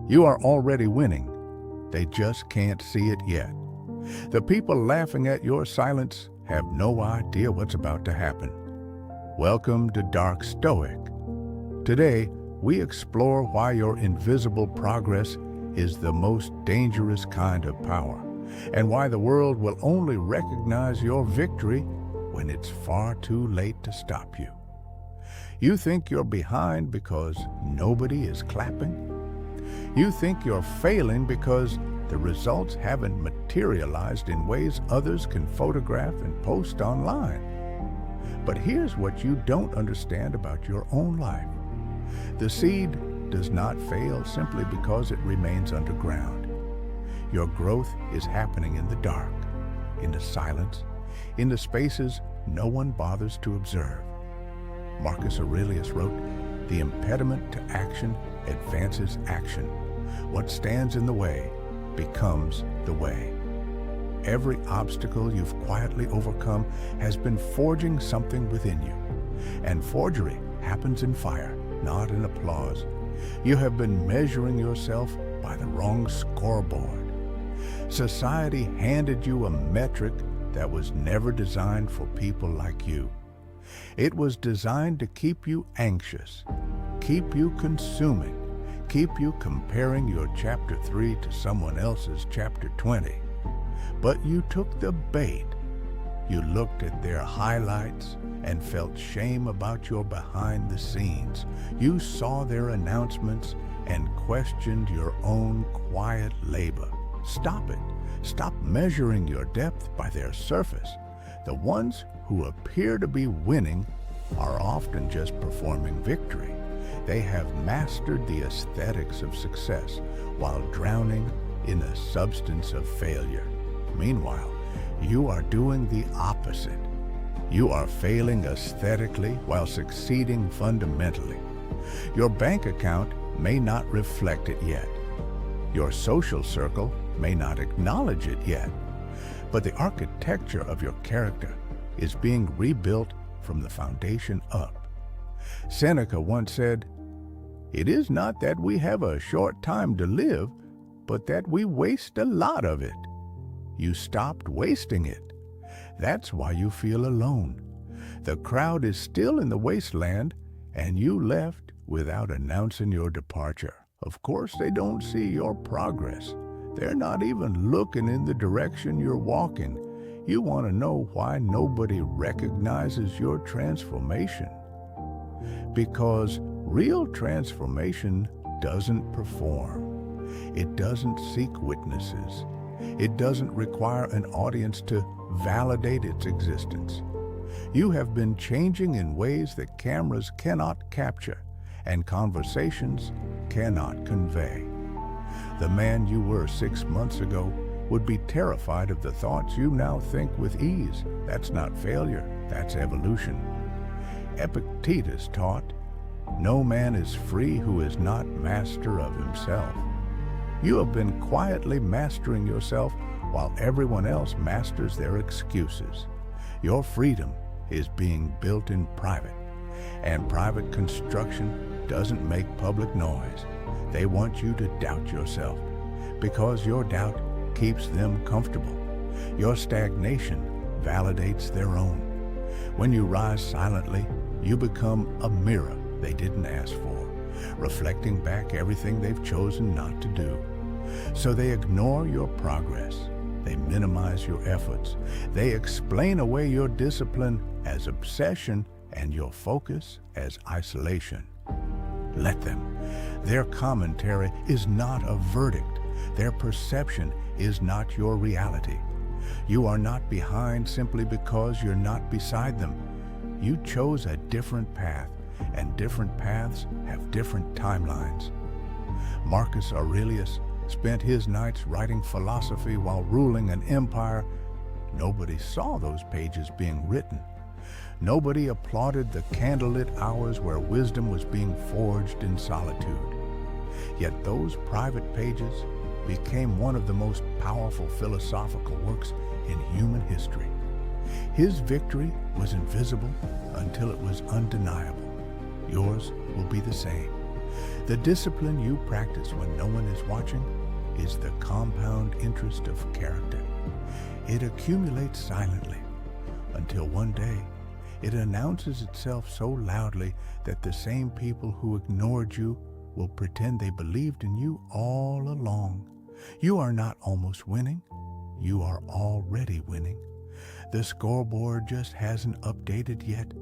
You are already winning. They just can't see it yet. The people laughing at your silence have no idea what's about to happen. Welcome to Dark Stoic. Today, we explore why your invisible progress is the most dangerous kind of power, and why the world will only recognize your victory when it's far too late to stop you. You think you're behind because nobody is clapping? You think you're failing because the results haven't materialized in ways others can photograph and post online. But here's what you don't understand about your own life. The seed does not fail simply because it remains underground. Your growth is happening in the dark, in the silence, in the spaces no one bothers to observe. Marcus Aurelius wrote, "The impediment to action advances action. What stands in the way becomes the way." Every obstacle you've quietly overcome has been forging something within you. And forgery happens in fire, not in applause. You have been measuring yourself by the wrong scoreboard. Society handed you a metric that was never designed for people like you. It was designed to keep you anxious, keep you consuming, keep you comparing your chapter 3 to someone else's chapter 20. But you took the bait. You looked at their highlights and felt shame about your behind the scenes. You saw their announcements and questioned your own quiet labor. Stop it. Stop measuring your depth by their surface. The ones who appear to be winning are often just performing victory. They have mastered the aesthetics of success while drowning in the substance of failure. Meanwhile, you are doing the opposite. You are failing aesthetically while succeeding fundamentally. Your bank account may not reflect it yet. Your social circle may not acknowledge it yet. But the architecture of your character is being rebuilt from the foundation up. Seneca once said, "It is not that we have a short time to live, but that we waste a lot of it." You stopped wasting it. That's why you feel alone. The crowd is still in the wasteland, and you left without announcing your departure. Of course, they don't see your progress. They're not even looking in the direction you're walking. You want to know why nobody recognizes your transformation. Because real transformation doesn't perform. It doesn't seek witnesses. It doesn't require an audience to validate its existence. You have been changing in ways that cameras cannot capture and conversations cannot convey. The man you were 6 months ago would be terrified of the thoughts you now think with ease. That's not failure, that's evolution. Epictetus taught, "No man is free who is not master of himself." You have been quietly mastering yourself while everyone else masters their excuses. Your freedom is being built in private, and private construction doesn't make public noise. They want you to doubt yourself because your doubt keeps them comfortable. Your stagnation validates their own. When you rise silently, you become a mirror they didn't ask for, reflecting back everything they've chosen not to do. So they ignore your progress. They minimize your efforts. They explain away your discipline as obsession and your focus as isolation. Let them. Their commentary is not a verdict. Their perception is not your reality. You are not behind simply because you're not beside them. You chose a different path, and different paths have different timelines. Marcus Aurelius spent his nights writing philosophy while ruling an empire. Nobody saw those pages being written. Nobody applauded the candlelit hours where wisdom was being forged in solitude. Yet those private pages became one of the most powerful philosophical works in human history. His victory was invisible until it was undeniable. Yours will be the same. The discipline you practice when no one is watching is the compound interest of character. It accumulates silently until one day it announces itself so loudly that the same people who ignored you will pretend they believed in you all along. You are not almost winning, you are already winning. The scoreboard just hasn't updated yet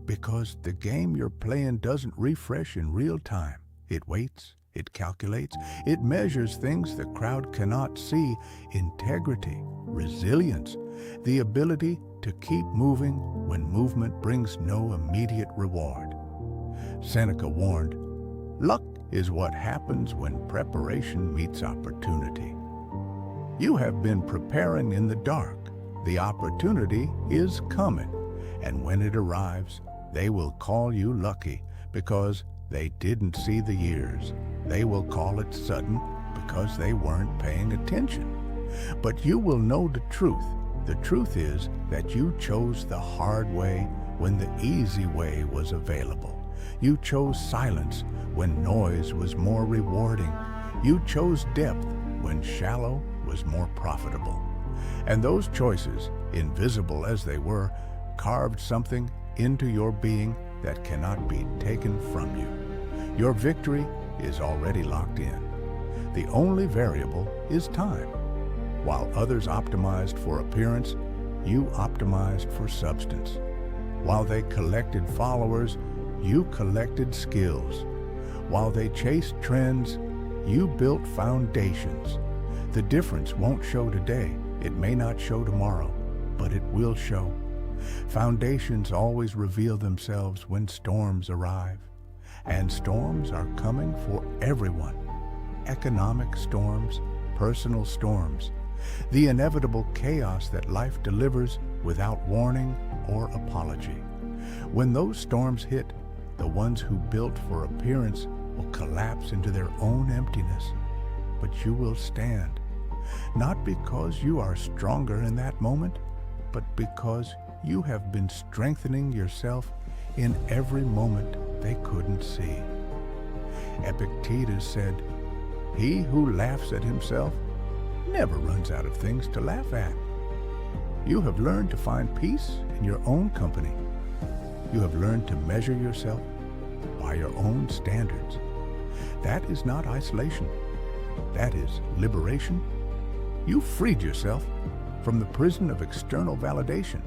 because the game you're playing doesn't refresh in real time. It waits, it calculates, it measures things the crowd cannot see: integrity, resilience, the ability to keep moving when movement brings no immediate reward. Seneca warned, "Luck is what happens when preparation meets opportunity." You have been preparing in the dark. The opportunity is coming, and when it arrives, they will call you lucky because they didn't see the years. They will call it sudden because they weren't paying attention. But you will know the truth. The truth is that you chose the hard way when the easy way was available. You chose silence when noise was more rewarding. You chose depth when shallow was more profitable. And those choices, invisible as they were, carved something into your being that cannot be taken from you. Your victory is already locked in. The only variable is time. While others optimized for appearance, you optimized for substance. While they collected followers, you collected skills. While they chased trends, you built foundations. The difference won't show today. It may not show tomorrow, but it will show. Foundations always reveal themselves when storms arrive. And storms are coming for everyone. Economic storms, personal storms, the inevitable chaos that life delivers without warning or apology. When those storms hit, the ones who built for appearance will collapse into their own emptiness. But you will stand, not because you are stronger in that moment, but because you have been strengthening yourself in every moment they couldn't see. Epictetus said, "He who laughs at himself never runs out of things to laugh at." You have learned to find peace in your own company. You have learned to measure yourself by your own standards. That is not isolation. That is liberation. You freed yourself from the prison of external validation,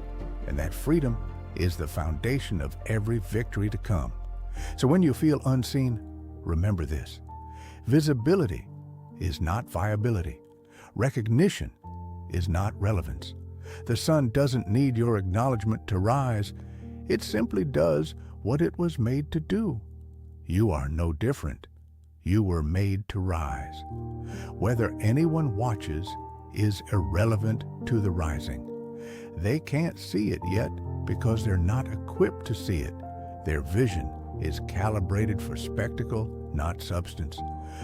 and that freedom is the foundation of every victory to come. So when you feel unseen, remember this: visibility is not viability. Recognition is not relevance. The sun doesn't need your acknowledgement to rise. It simply does what it was made to do. You are no different. You were made to rise. Whether anyone watches is irrelevant to the rising. They can't see it yet because they're not equipped to see it. Their vision is calibrated for spectacle, not substance,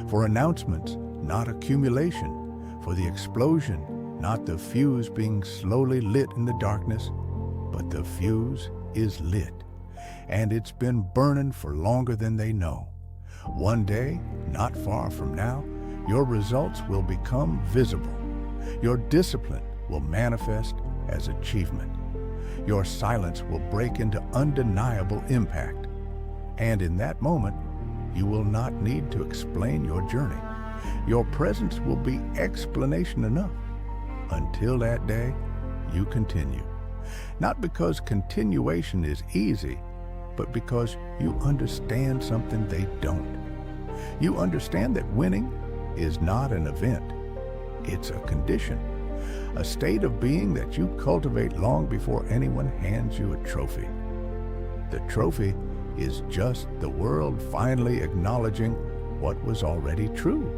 for announcements, not accumulation, for the explosion, not the fuse being slowly lit in the darkness, but the fuse is lit, and it's been burning for longer than they know. One day, not far from now, your results will become visible. Your discipline will manifest as achievement. Your silence will break into undeniable impact. And in that moment, you will not need to explain your journey. Your presence will be explanation enough. Until that day, you continue. Not because continuation is easy, but because you understand something they don't. You understand that winning is not an event. It's a condition, a state of being that you cultivate long before anyone hands you a trophy. The trophy is just the world finally acknowledging what was already true.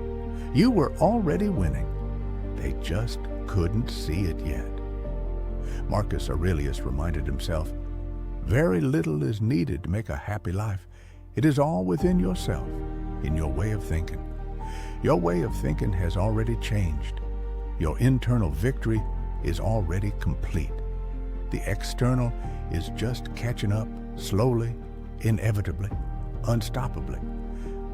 You were already winning. They just couldn't see it yet. Marcus Aurelius reminded himself, "Very little is needed to make a happy life. It is all within yourself, in your way of thinking." Your way of thinking has already changed. Your internal victory is already complete. The external is just catching up slowly, inevitably, unstoppably.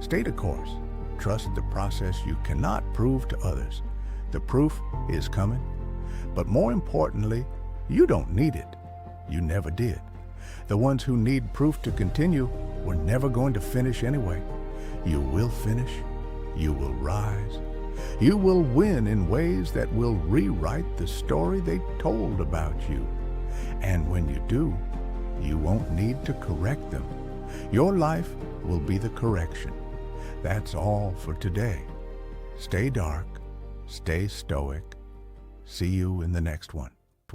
Stay the course. Trust the process you cannot prove to others. The proof is coming. But more importantly, you don't need it. You never did. The ones who need proof to continue were never going to finish anyway. You will finish. You will rise. You will win in ways that will rewrite the story they told about you. And when you do, you won't need to correct them. Your life will be the correction. That's all for today. Stay dark, stay stoic. See you in the next one.